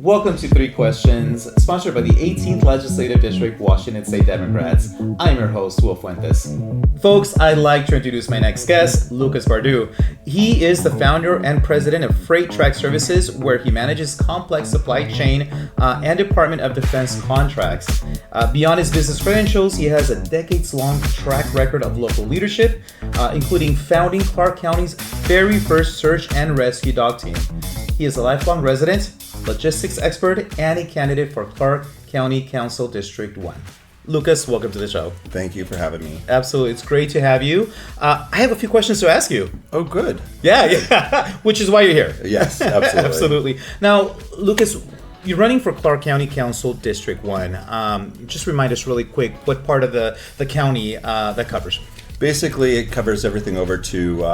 Welcome to Three Questions, sponsored by the 18th Legislative District, Washington State Democrats. I'm your host, Wil Fuentes. Folks, I'd like to introduce my next guest, Lukas Bardue. He is the founder and president of Freight Track Services, where he manages complex supply chain and Department of Defense contracts. Beyond his business credentials, he has a decades-long track record of local leadership, including founding Clark County's very first search and rescue dog team. He is a lifelong resident, logistics expert, and a candidate for Clark County Council District 1. Lukas, welcome to the show. Thank you for having me. Absolutely. It's great to have you. I have a few questions to ask you. Oh, good. Yeah. Which is why you're here. Yes, absolutely. Absolutely. Now, Lukas, you're running for Clark County Council District 1. Just remind us really quick what part of the county that covers. Basically, it covers everything over to,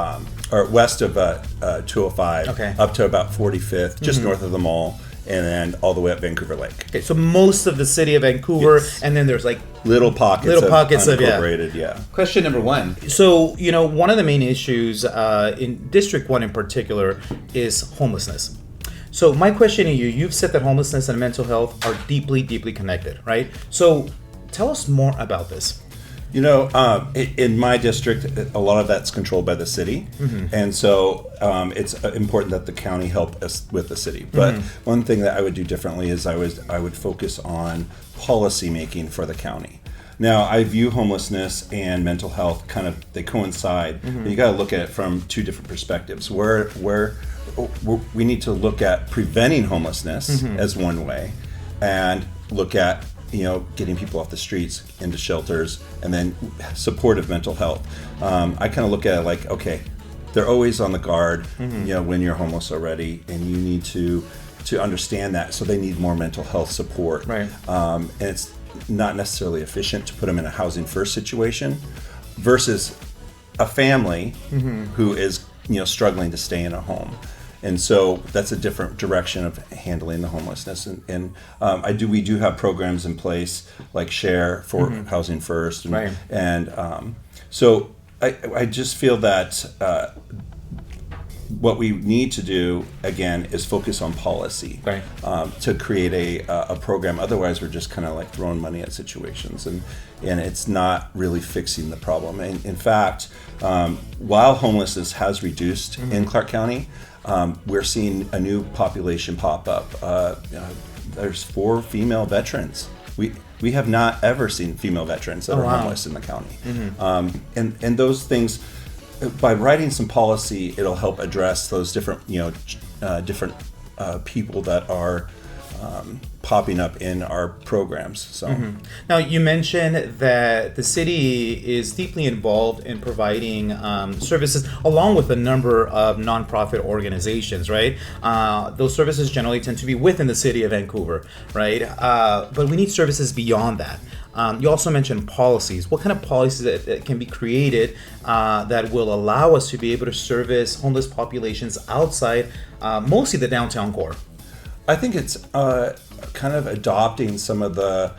or west of 205, okay, up to about 45th, just north of the mall, and then all the way up Vancouver Lake. Okay, so most of the city of Vancouver, yes, and then there's like little pockets of unincorporated, yeah. Question number one. So, one of the main issues in District 1 in particular is homelessness. So my question to you, you've said that homelessness and mental health are deeply, deeply connected, right? So tell us more about this. In my district, a lot of that's controlled by the city, and so it's important that the county help us with the city. But one thing that I would do differently is I would focus on policy making for the county. Now, I view homelessness and mental health they coincide, but you got to look at it from two different perspectives. Where we need to look at preventing homelessness as one way, and look at getting people off the streets into shelters, and then supportive mental health. I kind of look at it like, okay, they're always on the guard, when you're homeless already, and you need to understand that. So they need more mental health support. Right. And it's not necessarily efficient to put them in a housing first situation versus a family who is, struggling to stay in a home. And so that's a different direction of handling the homelessness. And we do have programs in place like Share for Housing First. And, right. And so I just feel that what we need to do, again, is focus on policy, right, to create a program. Otherwise, we're just kind of like throwing money at situations, and it's not really fixing the problem. And in fact, while homelessness has reduced in Clark County, we're seeing a new population pop up. There's 4 female veterans. We have not ever seen female veterans that are homeless in the county. And those things, by writing some policy, it'll help address those different people that are popping up in our programs. So now, you mentioned that the city is deeply involved in providing services along with a number of nonprofit organizations, right? Those services generally tend to be within the city of Vancouver, right? But we need services beyond that. You also mentioned policies. What kind of policies that can be created that will allow us to be able to service homeless populations outside mostly the downtown core? I think it's kind of adopting some of the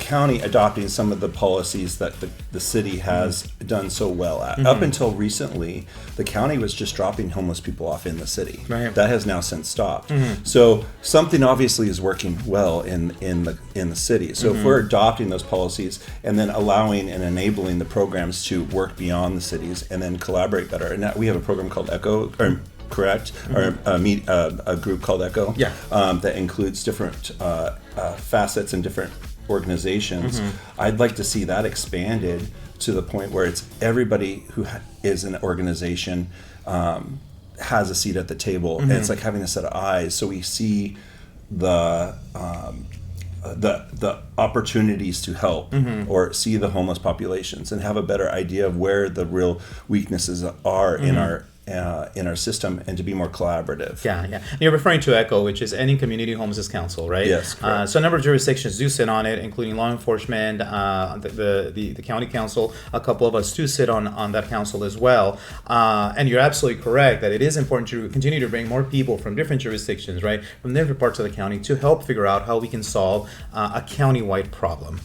county adopting some of the policies that the city has done so well at. Up until recently, the county was just dropping homeless people off in the city. Right. That has now since stopped. So something obviously is working well in the city. So if we're adopting those policies and then allowing and enabling the programs to work beyond the cities and then collaborate better. And now we have a program called ECHO, or correct, or a group called ECHO, that includes different facets and different organizations. I'd like to see that expanded to the point where it's everybody who is an organization has a seat at the table, and it's like having a set of eyes, so we see the opportunities to help or see the homeless populations and have a better idea of where the real weaknesses are in our system, and to be more collaborative. Yeah. You're referring to ECHO, which is Ending Community Homelessness Council, right? Yes, correct. So a number of jurisdictions do sit on it, including law enforcement, the county council. A couple of us do sit on that council as well. And you're absolutely correct that it is important to continue to bring more people from different jurisdictions, right, from different parts of the county, to help figure out how we can solve a county-wide problem.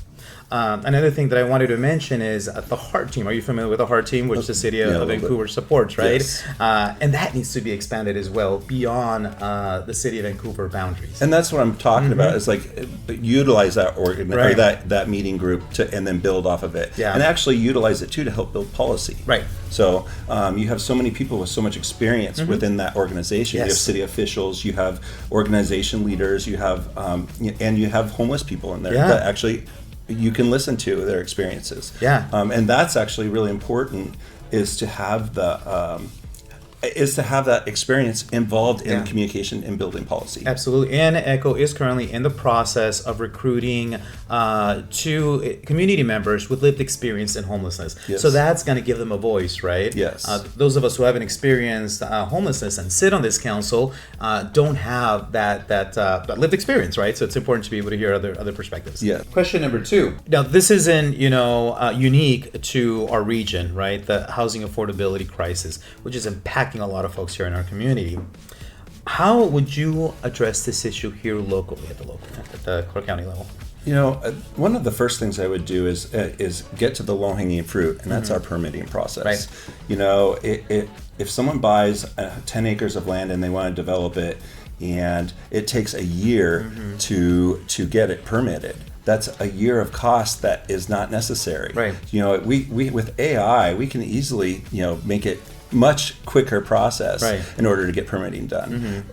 Another thing that I wanted to mention is the HEART team. Are you familiar with the HEART team, which the city of Vancouver supports, right? Yes. And that needs to be expanded as well beyond the city of Vancouver boundaries. And that's what I'm talking about. Is like utilize that or Right. that meeting group and then build off of it, Yeah. and actually utilize it too to help build policy. Right. So you have so many people with so much experience within that organization. Yes. You have city officials, you have organization leaders, you have and you have homeless people in there Yeah. that actually you can listen to their experiences. Yeah. And that's actually really important. Is to have that experience involved in Yeah. communication and building policy. Absolutely. And ECHO is currently in the process of recruiting two community members with lived experience in homelessness. Yes. So that's going to give them a voice, right? Yes. Those of us who haven't experienced homelessness and sit on this council don't have that lived experience, right? So it's important to be able to hear other perspectives. Yeah. Question number 2. Now, this isn't, unique to our region, right? The housing affordability crisis, which is impacting a lot of folks here in our community. How would you address this issue here locally at the Clark County level? One of the first things I would do is get to the low-hanging fruit, and that's our permitting process. Right. If someone buys 10 acres of land and they want to develop it, and it takes a year to get it permitted, that's a year of cost that is not necessary. Right. We with AI, we can easily make it much quicker process Right. in order to get permitting done.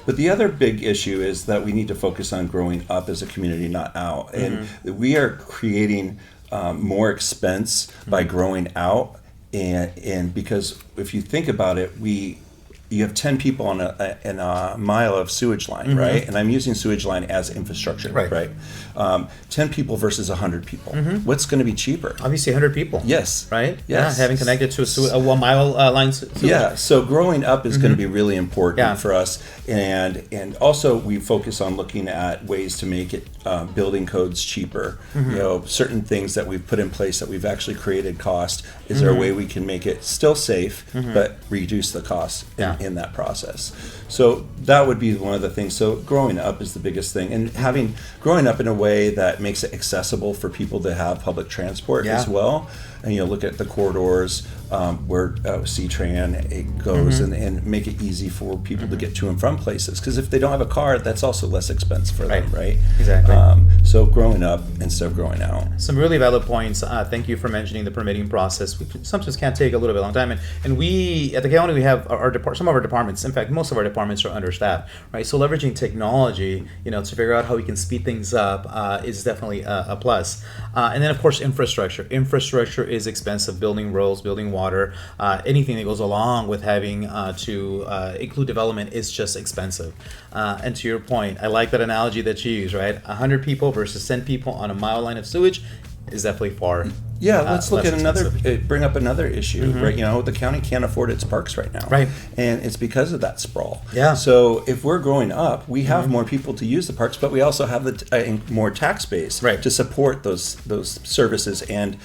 But the other big issue is that we need to focus on growing up as a community, not out. And we are creating more expense by growing out. And because if you think about it, you have 10 people on a mile of sewage line, right? And I'm using sewage line as infrastructure, right? 10 people versus 100 people. What's going to be cheaper? Obviously, 100 people. Yes. Right? Yes. Yeah, having connected to a 1 mile line sewage. Yeah, so growing up is going to be really important Yeah. for us, and also we focus on looking at ways to make it building codes cheaper. Certain things that we've put in place that we've actually created cost. Is there a way we can make it still safe but reduce the cost in that process? So that would be one of the things. So growing up is the biggest thing, and growing up in a way that makes it accessible for people to have public transport as well. And look at the corridors where C-Tran it goes, and make it easy for people to get to and from places. Because if they don't have a car, that's also less expense for them, right? Exactly. So growing up instead of growing out. Some really valid points. Thank you for mentioning the permitting process, which sometimes can take a little bit long time. And we at the county, we have some of our departments. In fact, most of our departments are understaffed, right? So leveraging technology, to figure out how we can speed things up is definitely a plus. And then of course, infrastructure. Infrastructure is expensive. Building roads, building water, anything that goes along with having to include development is just expensive. And to your point, I like that analogy that you use, right? 100 people versus 10 people on a mile line of sewage is definitely far. Yeah, let's look less at bring up another issue, right? The county can't afford its parks right now, Right. And it's because of that sprawl. Yeah. So if we're growing up, we have more people to use the parks, but we also have more tax base to support those services and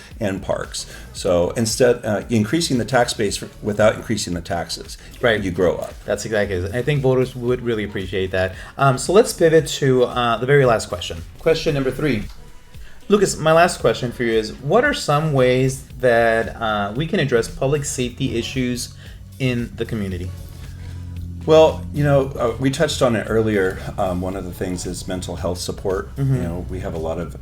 parks. So instead, increasing the tax base without increasing the taxes, you grow up. That's exactly it. I think voters would really appreciate that. So let's pivot to the very last question. Question number 3. Lucas, my last question for you is, what are some ways that we can address public safety issues in the community? Well, we touched on it earlier. One of the things is mental health support. We have a lot of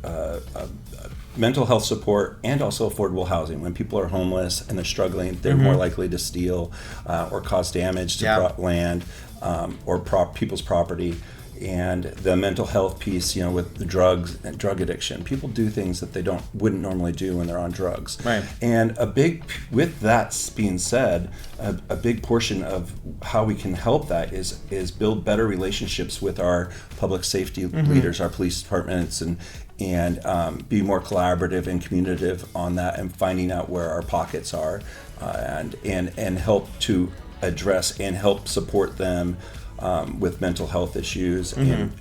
mental health support and also affordable housing. When people are homeless and they're struggling, they're more likely to steal or cause damage to land or people's property. And the mental health piece, with the drugs and drug addiction, people do things that they wouldn't normally do when they're on drugs. Right. And with that being said, a big portion of how we can help that is build better relationships with our public safety leaders, our police departments, and be more collaborative and communicative on that, and finding out where our pockets are, and help to address and help support them with mental health issues. And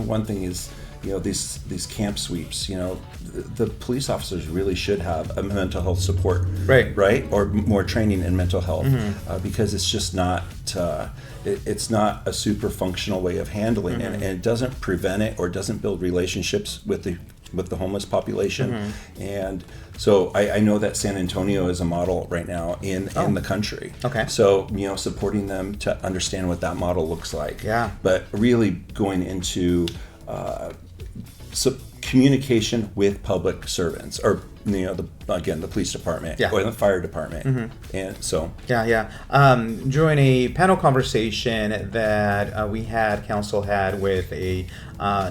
one thing is these camp sweeps. The police officers really should have a mental health support, right, or more training in mental health, because it's just not it's not a super functional way of handling it, and it doesn't prevent it or doesn't build relationships with the with the homeless population. And so I know that San Antonio is a model right now in the country. Okay. So, supporting them to understand what that model looks like. Yeah. But really going into communication with public servants, or the police department or the fire department. And so during a panel conversation that council had with a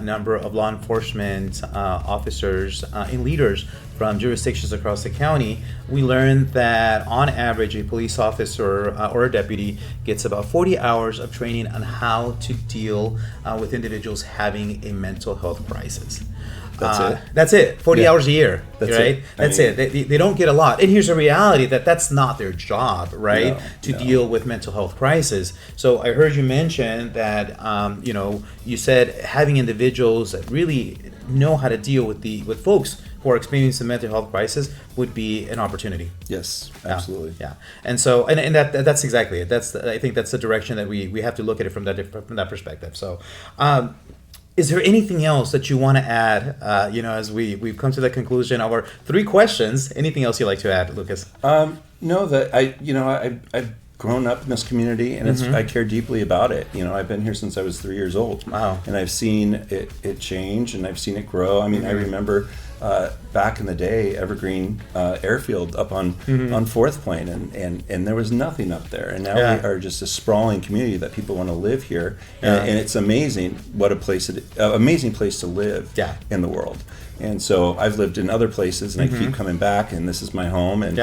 number of law enforcement officers and leaders from jurisdictions across the county, we learned that on average a police officer or a deputy gets about 40 hours of training on how to deal with individuals having a mental health crisis. That's it. 40 hours a year, right? That's it. They don't get a lot. And here's the reality that that's not their job, right? To deal with mental health crisis. So I heard you mention that, you said having individuals that really know how to deal with folks who are experiencing mental health crisis would be an opportunity. Yes, absolutely. Yeah. And so, and that's exactly it. I think that's the direction that we have to look at it from that perspective. So, is there anything else that you want to add, as we've come to the conclusion of our 3 questions? Anything else you'd like to add, Lucas? No, that I've grown up in this community, and I care deeply about it. I've been here since I was 3 years old. Wow. And I've seen it change, and I've seen it grow. I mean, I remember back in the day, Evergreen Airfield up on 4th Plain, and there was nothing up there. And now we are just a sprawling community that people want to live here. And it's amazing what amazing place to live in the world. And so I've lived in other places, and I keep coming back, and this is my home. And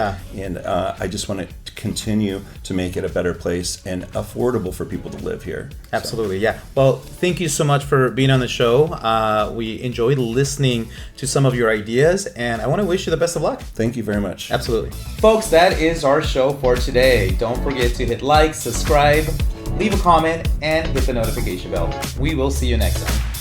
I just want to continue to make it a better place and affordable for people to live here. Absolutely, yeah. Well, thank you so much for being on the show. We enjoyed listening to some of your ideas, and I want to wish you the best of luck. Thank you very much. Absolutely. Folks, that is our show for today. Don't forget to hit like, subscribe, leave a comment, and hit the notification bell. We will see you next time.